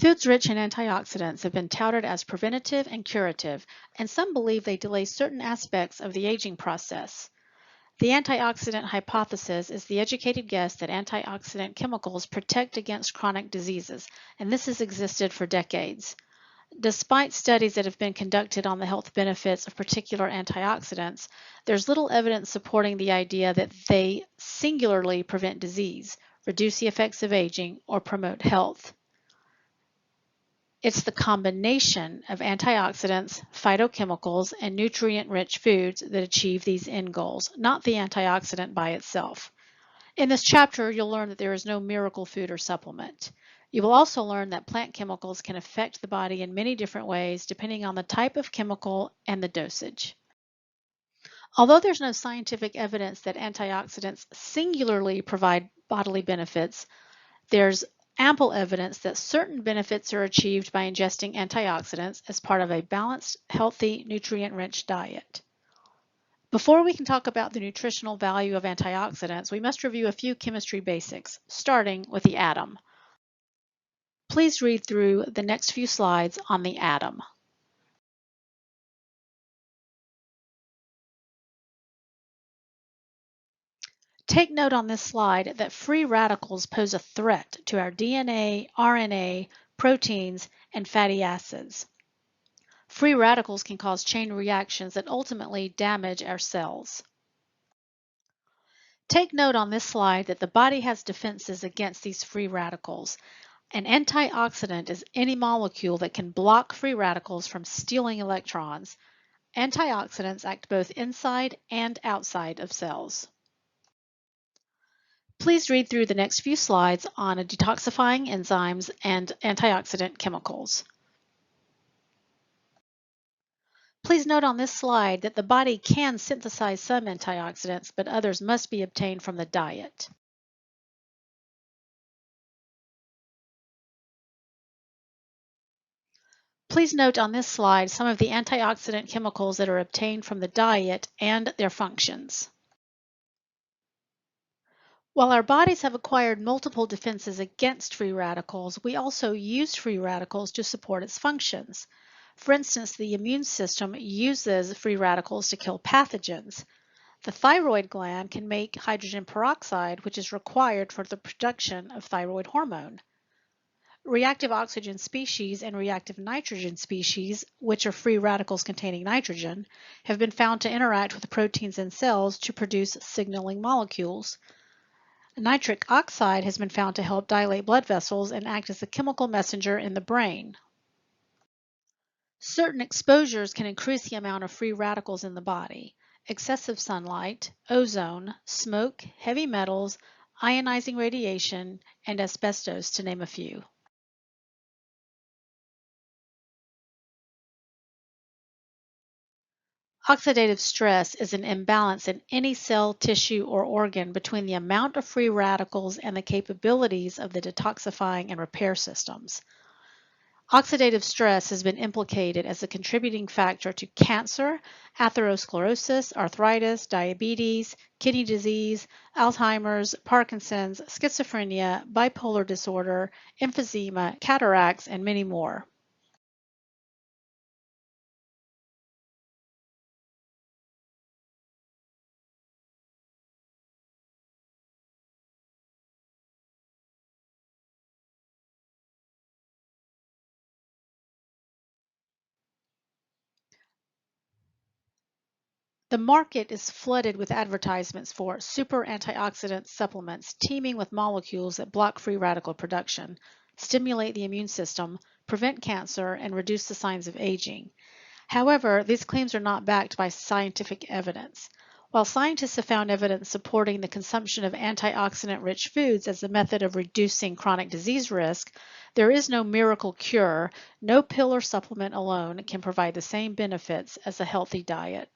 Foods rich in antioxidants have been touted as preventative and curative, and some believe they delay certain aspects of the aging process. The antioxidant hypothesis is the educated guess that antioxidant chemicals protect against chronic diseases, and this has existed for decades. Despite studies that have been conducted on the health benefits of particular antioxidants, there's little evidence supporting the idea that they singularly prevent disease, reduce the effects of aging, or promote health. It's the combination of antioxidants, phytochemicals, and nutrient-rich foods that achieve these end goals, not the antioxidant by itself. In this chapter, you'll learn that there is no miracle food or supplement. You will also learn that plant chemicals can affect the body in many different ways depending on the type of chemical and the dosage. Although there's no scientific evidence that antioxidants singularly provide bodily benefits, there's ample evidence that certain benefits are achieved by ingesting antioxidants as part of a balanced, healthy, nutrient-rich diet. Before we can talk about the nutritional value of antioxidants, we must review a few chemistry basics, starting with the atom. Please read through the next few slides on the atom. Take note on this slide that free radicals pose a threat to our DNA, RNA, proteins, and fatty acids. Free radicals can cause chain reactions that ultimately damage our cells. Take note on this slide that the body has defenses against these free radicals. An antioxidant is any molecule that can block free radicals from stealing electrons. Antioxidants act both inside and outside of cells. Please read through the next few slides on detoxifying enzymes and antioxidant chemicals. Please note on this slide that the body can synthesize some antioxidants, but others must be obtained from the diet. Please note on this slide some of the antioxidant chemicals that are obtained from the diet and their functions. While our bodies have acquired multiple defenses against free radicals, we also use free radicals to support its functions. For instance, the immune system uses free radicals to kill pathogens. The thyroid gland can make hydrogen peroxide, which is required for the production of thyroid hormone. Reactive oxygen species and reactive nitrogen species, which are free radicals containing nitrogen, have been found to interact with proteins in cells to produce signaling molecules. Nitric oxide has been found to help dilate blood vessels and act as a chemical messenger in the brain. Certain exposures can increase the amount of free radicals in the body. Excessive sunlight, ozone, smoke, heavy metals, ionizing radiation, and asbestos, to name a few. Oxidative stress is an imbalance in any cell, tissue, or organ between the amount of free radicals and the capabilities of the detoxifying and repair systems. Oxidative stress has been implicated as a contributing factor to cancer, atherosclerosis, arthritis, diabetes, kidney disease, Alzheimer's, Parkinson's, schizophrenia, bipolar disorder, emphysema, cataracts, and many more. The market is flooded with advertisements for super antioxidant supplements teeming with molecules that block free radical production, stimulate the immune system, prevent cancer, and reduce the signs of aging. However, these claims are not backed by scientific evidence. While scientists have found evidence supporting the consumption of antioxidant-rich foods as a method of reducing chronic disease risk, there is no miracle cure. No pill or supplement alone can provide the same benefits as a healthy diet.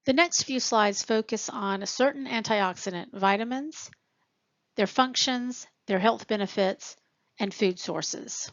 The next few slides focus on certain antioxidant vitamins, their functions, their health benefits, and food sources.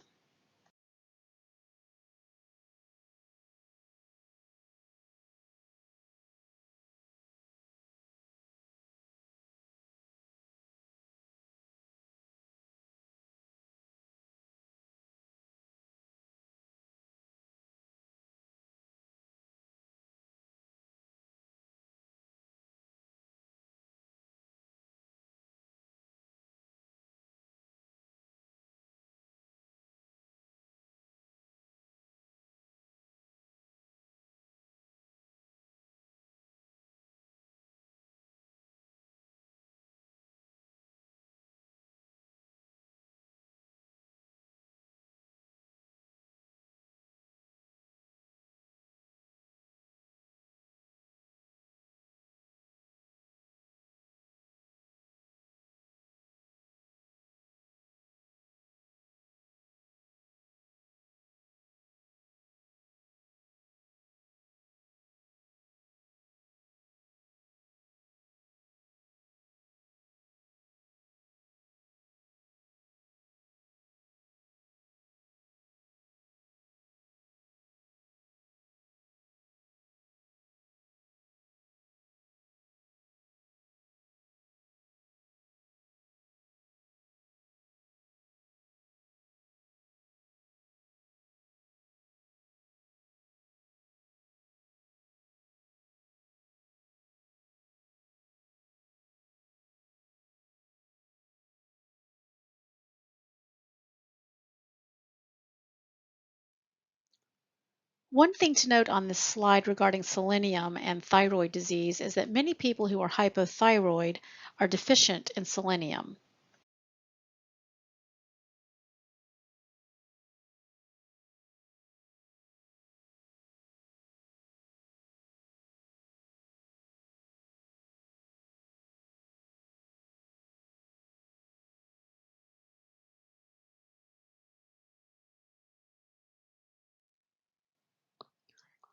One thing to note on this slide regarding selenium and thyroid disease is that many people who are hypothyroid are deficient in selenium.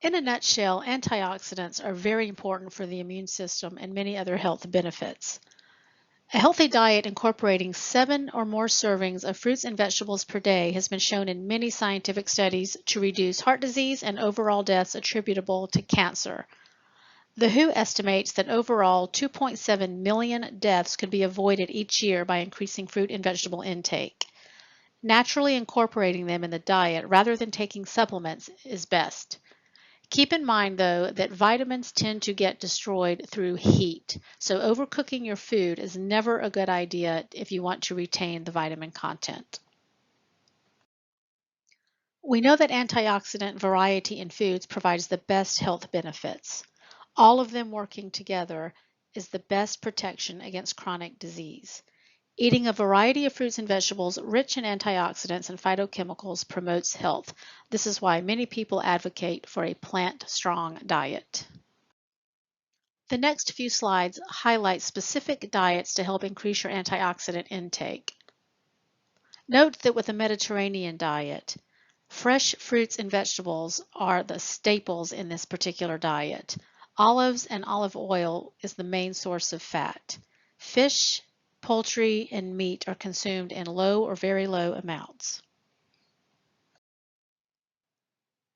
In a nutshell, antioxidants are very important for the immune system and many other health benefits. A healthy diet incorporating 7 or more servings of fruits and vegetables per day has been shown in many scientific studies to reduce heart disease and overall deaths attributable to cancer. The WHO estimates that overall 2.7 million deaths could be avoided each year by increasing fruit and vegetable intake. Naturally incorporating them in the diet rather than taking supplements is best. Keep in mind, though, that vitamins tend to get destroyed through heat, so overcooking your food is never a good idea if you want to retain the vitamin content. We know that antioxidant variety in foods provides the best health benefits. All of them working together is the best protection against chronic disease. Eating a variety of fruits and vegetables rich in antioxidants and phytochemicals promotes health. This is why many people advocate for a plant-strong diet. The next few slides highlight specific diets to help increase your antioxidant intake. Note that with a Mediterranean diet, fresh fruits and vegetables are the staples in this particular diet. Olives and olive oil is the main source of fat. Fish, poultry, and meat are consumed in low or very low amounts.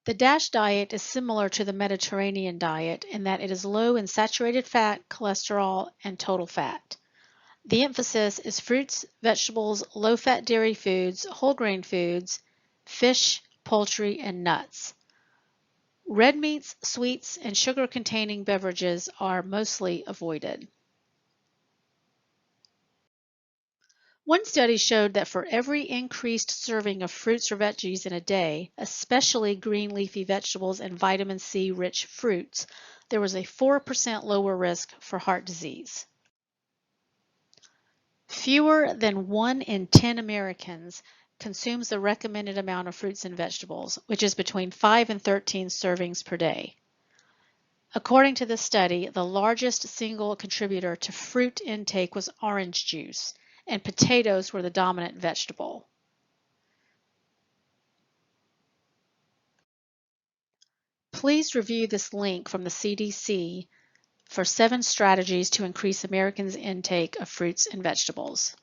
The DASH diet is similar to the Mediterranean diet in that it is low in saturated fat, cholesterol, and total fat. The emphasis is fruits, vegetables, low-fat dairy foods, whole grain foods, fish, poultry, and nuts. Red meats, sweets, and sugar-containing beverages are mostly avoided. One study showed that for every increased serving of fruits or veggies in a day, especially green leafy vegetables and vitamin C rich fruits, there was a 4% lower risk for heart disease. Fewer than 1 in 10 Americans consumes the recommended amount of fruits and vegetables, which is between 5 and 13 servings per day. According to the study, the largest single contributor to fruit intake was orange juice, and potatoes were the dominant vegetable. Please review this link from the CDC for 7 strategies to increase Americans' intake of fruits and vegetables.